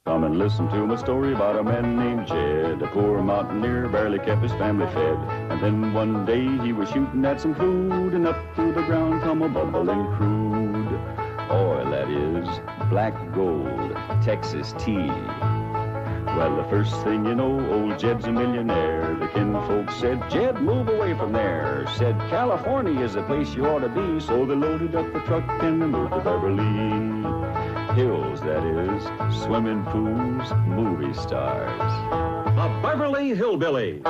Come and listen to my story about a man named Jed. A poor mountaineer barely kept his family fed. And then one day he was shooting at some food, and up through the ground come a bubbling crude oil, that is, black gold, Texas tea. Well, the first thing you know, old Jed's a millionaire. The kinfolk said, Jed, move away from there. Said, California is the place you ought to be. So they loaded up the truck and they moved to Beverly Hills, that is, swimming pools, movie stars. The Beverly HillBillies.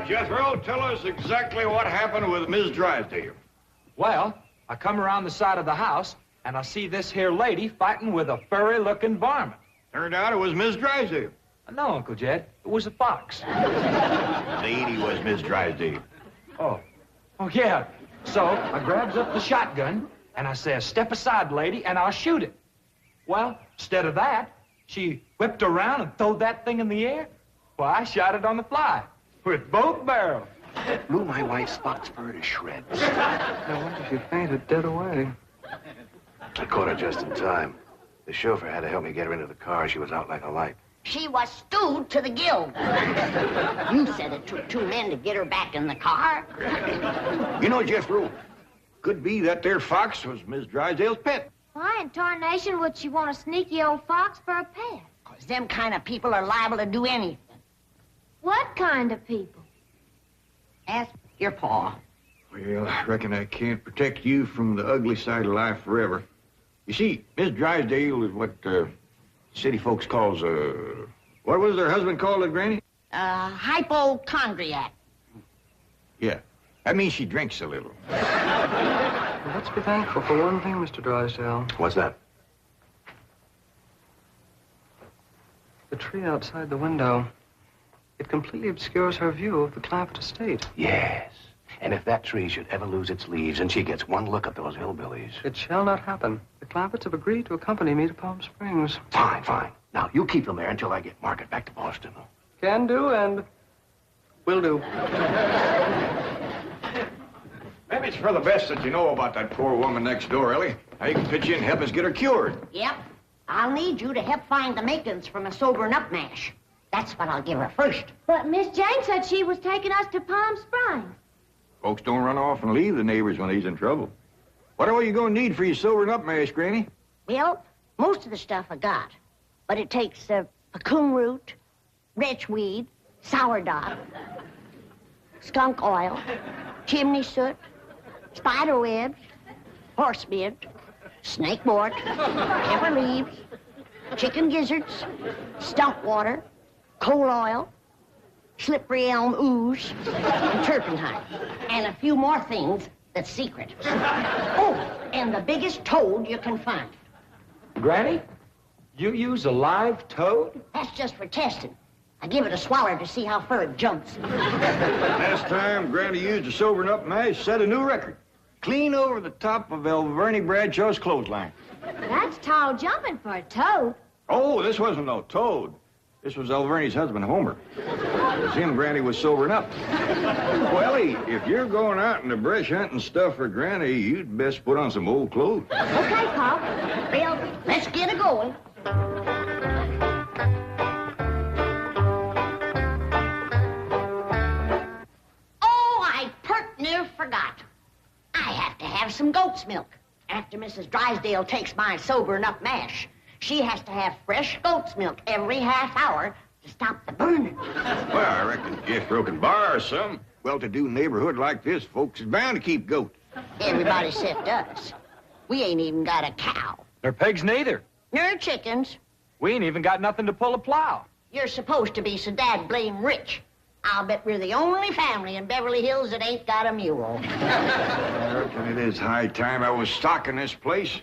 Jethro, tell us exactly what happened with Miss Drysdale. Well, I come around the side of the house, and I see this here lady fighting with a furry-looking varmint. Turned out it was Miss Drysdale. No, Uncle Jed, it was a fox. Lady was Miss Drysdale. Oh, yeah. So I grabs up the shotgun, and I says, step aside, lady, and I'll shoot it. Well, instead of that, she whipped around and throwed that thing in the air. Well, I shot it on the fly. With both barrels. Blew my wife's fox fur to shreds. No wonder she fainted dead away. I caught her just in time. The chauffeur had to help me get her into the car. She was out like a light. She was stewed to the gills. You said it took 2 men to get her back in the car. You know, Jethro, could be that there fox was Miss Drysdale's pet. Why in tarnation would she want a sneaky old fox for a pet? 'Cause them kind of people are liable to do anything. What kind of people? Ask your pa. Well, I reckon I can't protect you from the ugly side of life forever. You see, Miss Drysdale is what city folks calls what was her husband called it, Granny? Hypochondriac. Yeah, that means she drinks a little. Well, let's be thankful for one thing, Mr. Drysdale. What's that? The tree outside the window. It completely obscures her view of the Clampett estate. Yes. And if that tree should ever lose its leaves and she gets one look at those hillbillies... It shall not happen. The Clampetts have agreed to accompany me to Palm Springs. Fine, fine. Now, you keep them there until I get Margaret back to Boston. Can do and will do. Maybe it's for the best that you know about that poor woman next door, Ellie. Now you can pitch in and help us get her cured. Yep. I'll need you to help find the makings from a sobering up mash. That's what I'll give her first. But Miss Jane said she was taking us to Palm Springs. Folks don't run off and leave the neighbors when he's in trouble. What are you going to need for your sobering up mash, Granny? Well, most of the stuff I got. But it takes pecan root, wretchweed, sourdough, skunk oil, chimney soot, spider webs, horsebeard, snakewort, pepper leaves, chicken gizzards, stump water, coal oil, slippery elm ooze, and turpentine, and a few more things that's secret. Oh, and the biggest toad you can find. Granny, you use a live toad? That's just for testing. I give it a swaller to see how far it jumps. Last time Granny used a sobering up mash, set a new record. Clean over the top of Elverny Bradshaw's clothesline. That's tall jumping for a toad. Oh, this wasn't no toad. This was Elverny's husband, Homer. It was him Granny was sobering up. Wellie, if you're going out in the brush hunting stuff for Granny, you'd best put on some old clothes. Okay, Pop. Well, let's get it going. Oh, I pert near forgot. I have to have some goat's milk. After Mrs. Drysdale takes my sobering up mash, she has to have fresh goat's milk every half hour to stop the burning. Well, I reckon Jethro can borrow some. Well-to-do neighborhood like this, folks is bound to keep goats. Everybody except us. We ain't even got a cow. Nor pigs neither. Nor chickens. We ain't even got nothing to pull a plow. You're supposed to be so dad blame rich. I'll bet we're the only family in Beverly Hills that ain't got a mule. reckon it is high time I was stocking this place.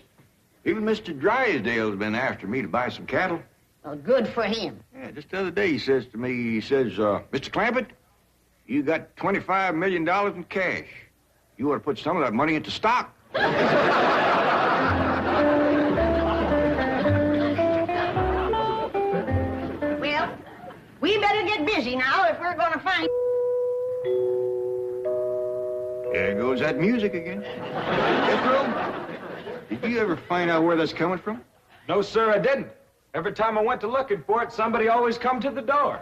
Even Mr. Drysdale's been after me to buy some cattle. Well, good for him. Yeah, just the other day he says to me, Mr. Clampett, you got $25 million in cash. You ought to put some of that money into stock. Well, we better get busy now if we're going to find... There goes that music again. Jethro, did you ever find out where that's coming from? No, sir, I didn't. Every time I went to looking for it, somebody always come to the door.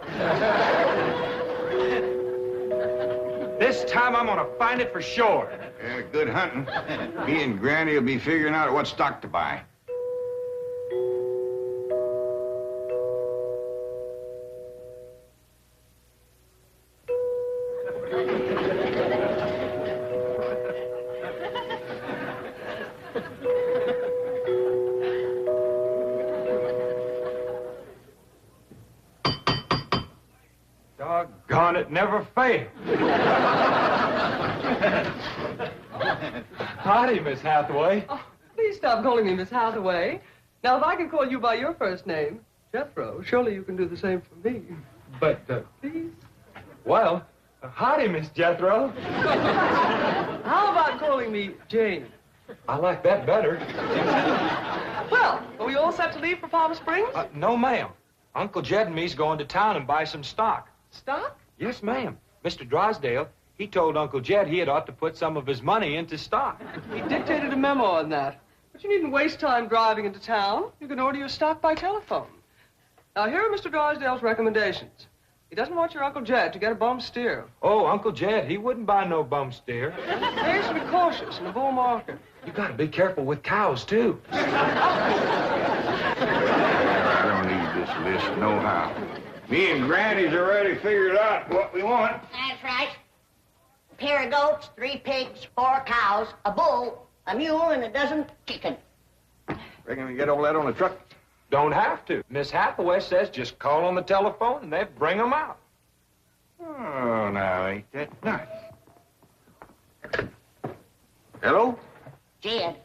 This time I'm gonna find it for sure. Yeah, good hunting. Me and Granny will be figuring out what stock to buy. Doggone it, never failed. Howdy, Miss Hathaway. Oh, please stop calling me Miss Hathaway. Now, if I can call you by your first name, Jethro, surely you can do the same for me. But, Please? well, howdy, Miss Jethro. How about calling me Jane? I like that better. Well, are we all set to leave for Palm Springs? No, ma'am. Uncle Jed and me's going to town and buy some stock. Stock? Yes, ma'am. Mr. Drysdale, he told Uncle Jed he had ought to put some of his money into stock. He dictated a memo on that. But you needn't waste time driving into town. You can order your stock by telephone. Now, here are Mr. Drysdale's recommendations. He doesn't want your Uncle Jed to get a bum steer. Oh, Uncle Jed, he wouldn't buy no bum steer. Players should be cautious in a bull market. You gotta be careful with cows, too. I don't need this list nohow. Me and Granny's already figured out what we want. That's right. A pair of goats, 3 pigs, 4 cows, a bull, a mule, and a dozen chickens. Reckon we get all that on the truck? Don't have to. Miss Hathaway says just call on the telephone and they bring them out. Oh, now, ain't that nice? Hello? Jed,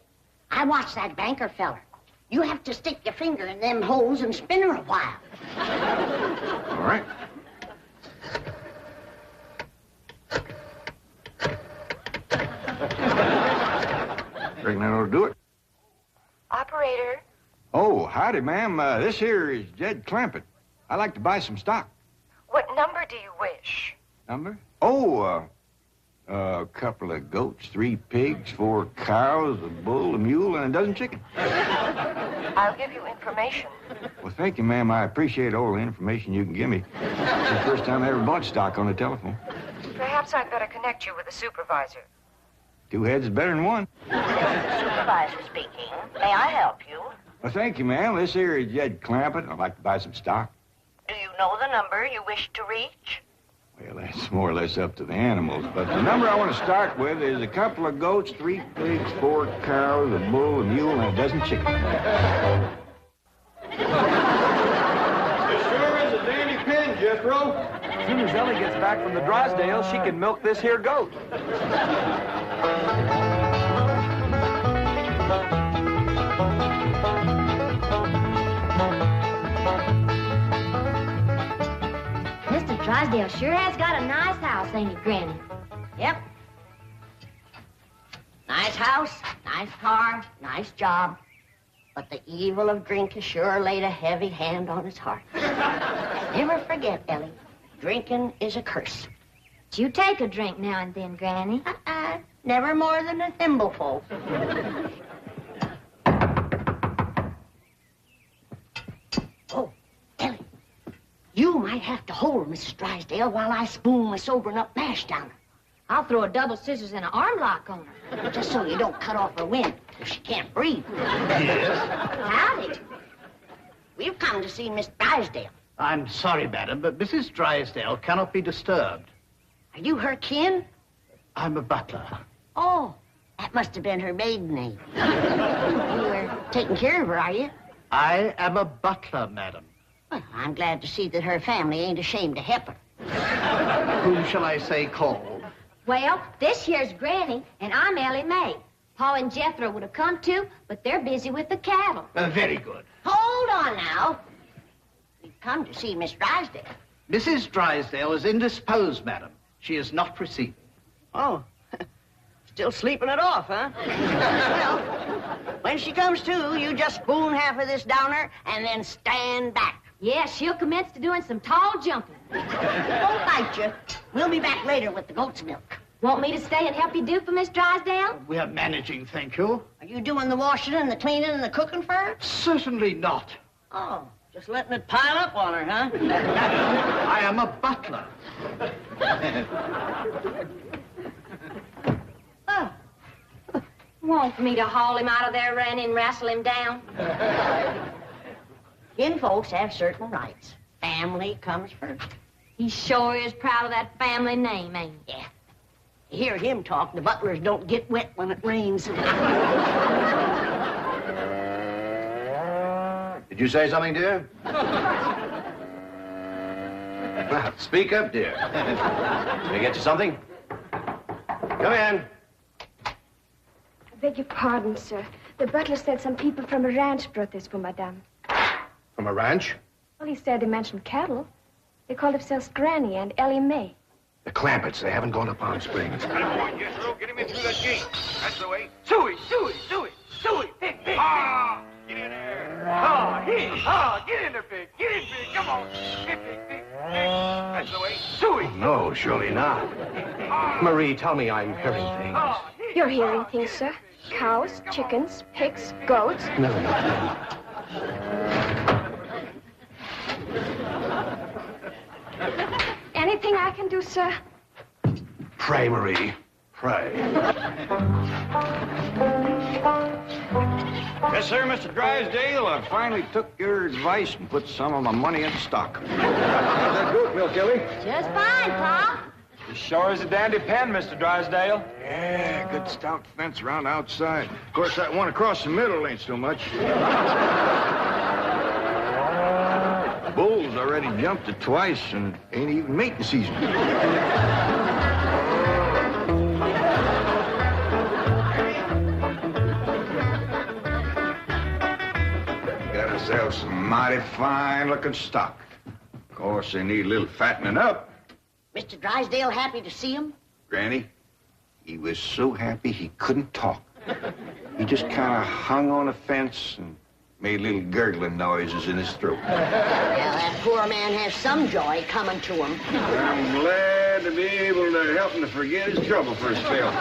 I watched that banker feller. You have to stick your finger in them holes and spin her a while. All right. Reckon that ought to do it. Operator. Oh, howdy, ma'am. This here is Jed Clampett. I'd like to buy some stock. What number do you wish? Number? Oh, a couple of goats, 3 pigs, 4 cows, a bull, a mule, and a dozen chickens. I'll give you information. Well, thank you, ma'am. I appreciate all the information you can give me. It's the first time I ever bought stock on the telephone. Perhaps I'd better connect you with a supervisor. 2 heads is better than 1. Supervisor speaking. May I help you? Well, thank you, ma'am. This here is Jed Clampett. I'd like to buy some stock. Do you know the number you wish to reach? Well, that's more or less up to the animals. But the number I want to start with is a couple of goats, 3 pigs, 4 cows, a bull, a mule, and a dozen chickens. It sure is a dandy pin, Jethro. As soon as Ellie gets back from the Drysdale, she can milk this here goat. Mr. Drysdale sure has got a nice house, ain't he, Granny? Yep. Nice house, nice car, nice job. But the evil of drink has sure laid a heavy hand on his heart. Never forget, Ellie, drinking is a curse. But you take a drink now and then, Granny. Never more than a thimbleful. Oh, Ellie, you might have to hold Mrs. Drysdale while I spoon my sobering up mash down her. I'll throw a double scissors and an arm lock on her. Just so you don't cut off her wind if she can't breathe. Howdy. We've come to see Miss Drysdale. I'm sorry, madam, but Mrs. Drysdale cannot be disturbed. Are you her kin? I'm a butler. Oh, that must have been her maiden name. You are taking care of her, are you? I am a butler, madam. Well, I'm glad to see that her family ain't ashamed to help her. Whom shall I say called? Well, this here's Granny, and I'm Ellie Mae. Pa and Jethro would have come too, but they're busy with the cattle. Very good. Hold on now. We've come to see Miss Drysdale. Mrs. Drysdale is indisposed, madam. She is not receiving. Oh, still sleeping it off, huh? Well, when she comes to, you just spoon half of this down her and then stand back. Yeah, she'll commence to doing some tall jumping. Don't bite you. We'll be back later with the goat's milk. Want me to stay and help you do for Miss Drysdale? We are managing, thank you. Are you doing the washing and the cleaning and the cooking for her? Certainly not. Oh, just letting it pile up on her, huh? I am a butler. Oh. Want me to haul him out of there, Ranny, and wrestle him down? Kin folks have certain rights. Family comes first. He sure is proud of that family name, ain't he? Yeah. You hear him talk, the butlers don't get wet when it rains. Did you say something, dear? Well, speak up, dear. Can I get you something? Come in. I beg your pardon, sir. The butler said some people from a ranch brought this for Madame. From a ranch? Well, he said they mentioned cattle. They called themselves Granny and Ellie Mae. The Clampetts. They haven't gone to Palm Springs. Get him in through that gate. That's the way. Suey! Pick! Ah! Get in there. Get in there, Pig! Get in, Pig! Come on! Pig! That's the way. Suey! No, surely not. Marie, tell me I'm hearing things. You're hearing things, sir. Cows, chickens, pigs, goats. No. Anything I can do, sir? Pray, Marie. Pray. Yes, sir, Mr. Drysdale. I finally took your advice and put some of my money into stock. How's that goat milk, Ellie? Just fine, Pa. This sure is a dandy pen, Mr. Drysdale. Yeah, good stout fence around outside. Of course, that one across the middle ain't so much. Bulls already jumped it twice and ain't even mating season. Got ourselves some mighty fine-looking stock. Of course, they need a little fattening up. Mr. Drysdale happy to see him? Granny, he was so happy he couldn't talk. He just kind of hung on the fence and made little gurgling noises in his throat. Well, that poor man has some joy coming to him. I'm glad to be able to help him to forget his trouble for a spell.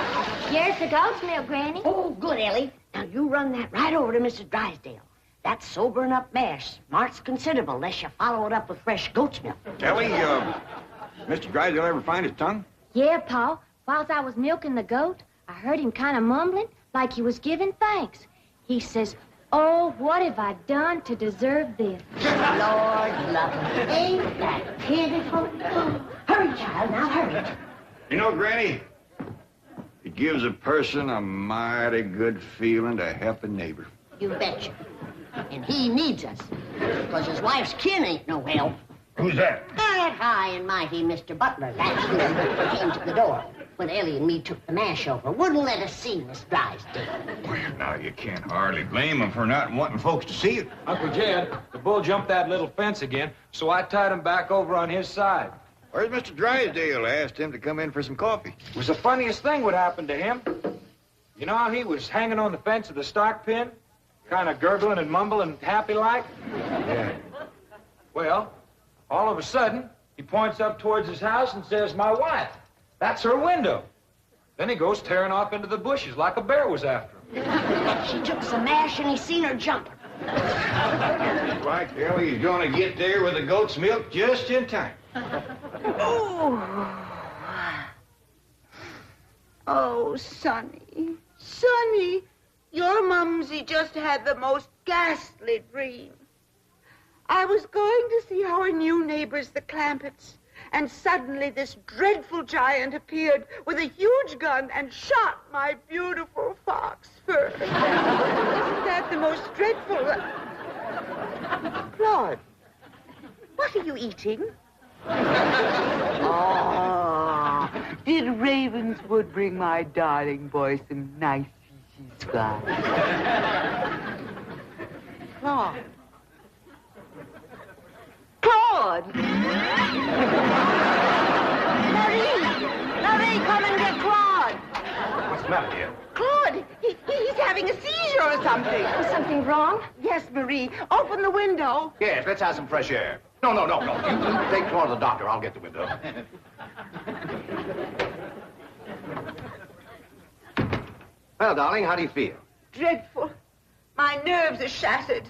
Here's the goat's milk, Granny. Oh, good, Ellie. Now, you run that right over to Mrs. Drysdale. That sobering up mash smarts considerable unless you follow it up with fresh goat's milk. Ellie, Mr. Drysdale ever find his tongue? Yeah, Pa. Whilst I was milking the goat, I heard him kind of mumbling like he was giving thanks. He says, "Oh, what have I done to deserve this?" Lord love him. Ain't that pitiful? Oh, hurry, child, now hurry. You know, Granny, it gives a person a mighty good feeling to help a neighbor. You betcha. And he needs us, because his wife's kin ain't no help. Who's that? That high and mighty Mr. Butler. That's who came to the door when Ellie and me took the mash over. Wouldn't let us see Miss Drysdale. Well, now, you can't hardly blame him for not wanting folks to see it. Uncle Jed, the bull jumped that little fence again, so I tied him back over on his side. Where's Mr. Drysdale? I asked him to come in for some coffee. It was the funniest thing what happened to him. You know how he was hanging on the fence of the stock pen, kind of gurgling and mumbling happy-like? Yeah. Well, all of a sudden, he points up towards his house and says, "My wife, that's her window." Then he goes tearing off into the bushes like a bear was after him. She took some mash and he seen her jumping. Like Ellie's gonna get there with the goat's milk just in time. Oh, Sonny, Sonny, your mumsy just had the most ghastly dream. I was going to see our new neighbors, the Clampetts, and suddenly this dreadful giant appeared with a huge gun and shot my beautiful fox fur. Isn't that the most dreadful... Claude, what are you eating? Oh, did Ravenswood bring my darling boy some nice scotch? Claude. Claude! Marie, come and get Claude. What's the matter, dear? Claude, he's having a seizure or something. Is something wrong? Yes, Marie. Open the window. Yes, let's have some fresh air. No. You take Claude to the doctor. I'll get the window. Well, darling, how do you feel? Dreadful. My nerves are shattered.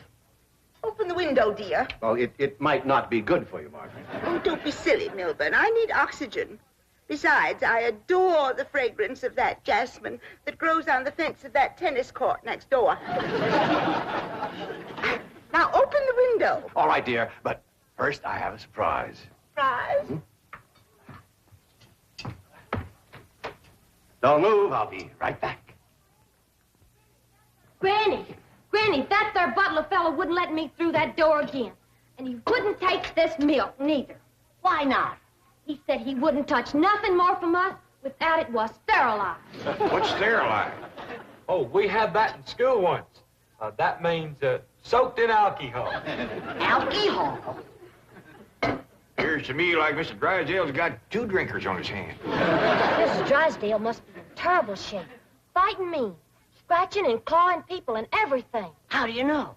Open the window, dear. Well, it might not be good for you, Margaret. Oh, don't be silly, Milburn. I need oxygen. Besides, I adore the fragrance of that jasmine that grows on the fence of that tennis court next door. Now, open the window. All right, dear, but first I have a surprise. Surprise? Don't move. I'll be right back. Granny, that there butler fellow wouldn't let me through that door again. And he wouldn't take this milk, neither. Why not? He said he wouldn't touch nothing more from us without it was sterilized. What's sterilized? Oh, we had that in school once. That means soaked in alcohol. Alcohol? Appears to me like Mr. Drysdale's got 2 drinkers on his hand. Mrs. Drysdale must be in terrible shape. Fighting mean. Scratching and clawing people and everything. How do you know?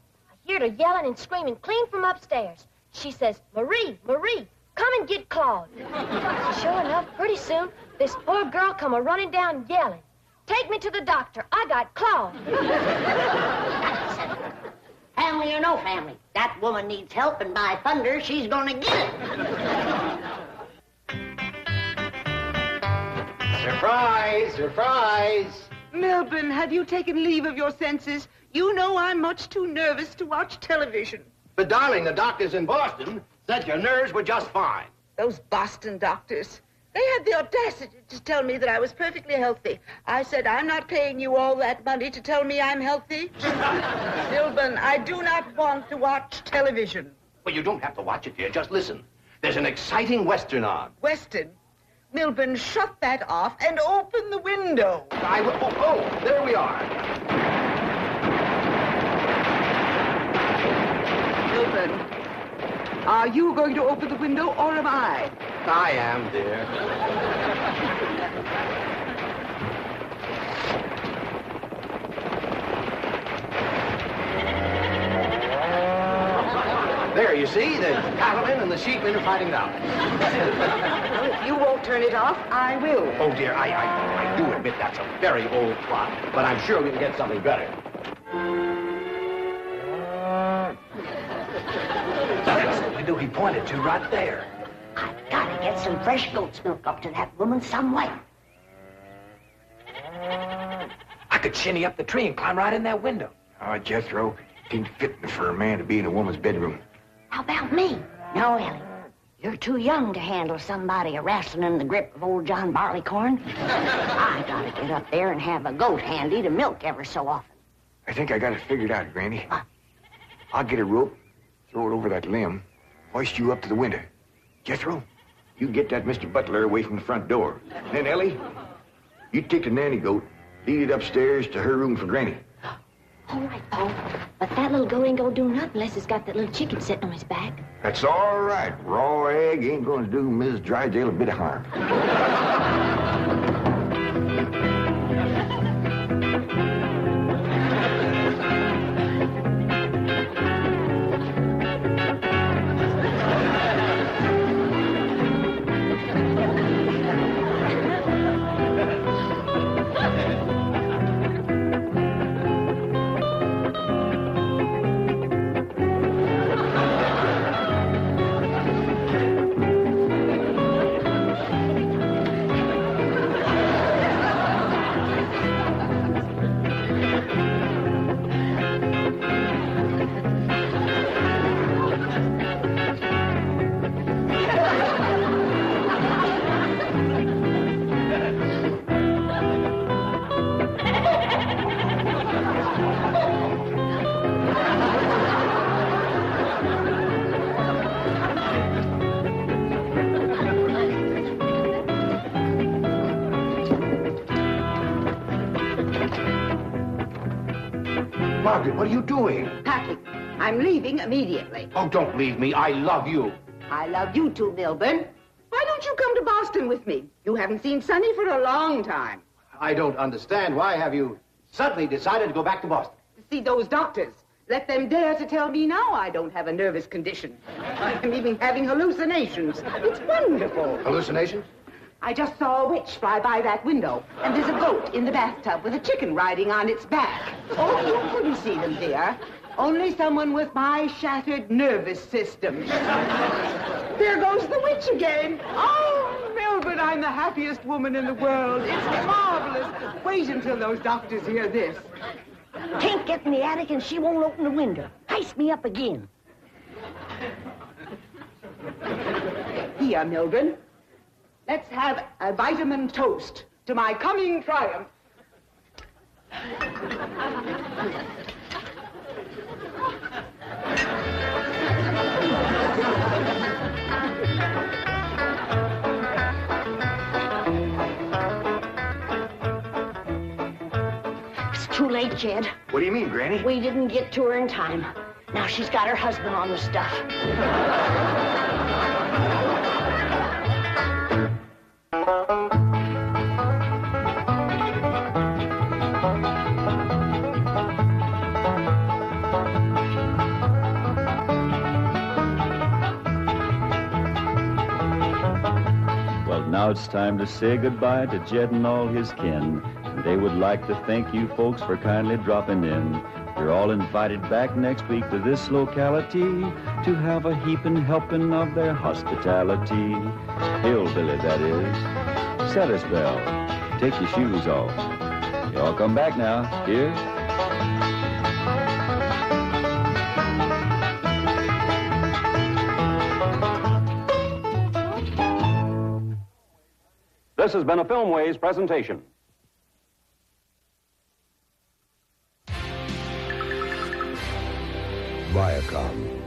I heard her yelling and screaming clean from upstairs. She says, Marie, come and get Claude. Sure enough, pretty soon, this poor girl come a-running down yelling. Take me to the doctor. I got Claude. Family or no family, that woman needs help, and by thunder, she's gonna get it. Surprise! Milburn, have you taken leave of your senses? You know I'm much too nervous to watch television. But, darling, the doctors in Boston said your nerves were just fine. Those Boston doctors. They had the audacity to tell me that I was perfectly healthy. I said, I'm not paying you all that money to tell me I'm healthy. Milburn, I do not want to watch television. Well, you don't have to watch it, dear. Just listen. There's an exciting Western on. Weston, Milburn, shut that off and open the window. I will. Oh, there we are. Milburn, are you going to open the window or am I? I am, dear. There, you see, the cattlemen and the sheepmen are fighting now. Well, if you won't turn it off, I will. Oh, dear, I do admit that's a very old plot, but I'm sure we can get something better. That's the window he pointed to right there. I've got to get some fresh goat's milk up to that woman some way. I could shinny up the tree and climb right in that window. Oh, Jethro, it ain't fitting for a man to be in a woman's bedroom. How about me? No, Ellie. You're too young to handle somebody wrestling in the grip of old John Barleycorn. I gotta get up there and have a goat handy to milk ever so often. I think I got it figured out, Granny. I'll get a rope, throw it over that limb, hoist you up to the window. Jethro, you get that Mr. Butler away from the front door. Then, Ellie, you take the nanny goat, lead it upstairs to her room for Granny. All right, Paul. But that little goat ain't gonna do nothing unless it's got that little chicken sitting on his back. That's all right. Raw egg ain't going to do Mrs. Drysdale a bit of harm. Margaret, what are you doing? Packing. I'm leaving immediately. Oh, don't leave me. I love you. I love you too, Milburn. Why don't you come to Boston with me? You haven't seen Sonny for a long time. I don't understand. Why have you suddenly decided to go back to Boston? To see those doctors. Let them dare to tell me now I don't have a nervous condition. I'm even having hallucinations. It's wonderful. Hallucinations? I just saw a witch fly by that window, and there's a goat in the bathtub with a chicken riding on its back. Oh, you couldn't see them, dear. Only someone with my shattered nervous system. There goes the witch again. Oh, Milburn, I'm the happiest woman in the world. It's marvelous. Wait until those doctors hear this. Can't get in the attic and she won't open the window. Heist me up again. Here, Milburn. Let's have a vitamin toast to my coming triumph. It's too late, Jed. What do you mean, Granny? We didn't get to her in time. Now she's got her husband on the stuff. Now it's time to say goodbye to Jed and all his kin. And they would like to thank you folks for kindly dropping in. You're all invited back next week to this locality to have a heaping helping of their hospitality. Hillbilly, that is. Set us bell. Take your shoes off. Y'all come back now. Here. This has been a Filmways presentation. Viacom.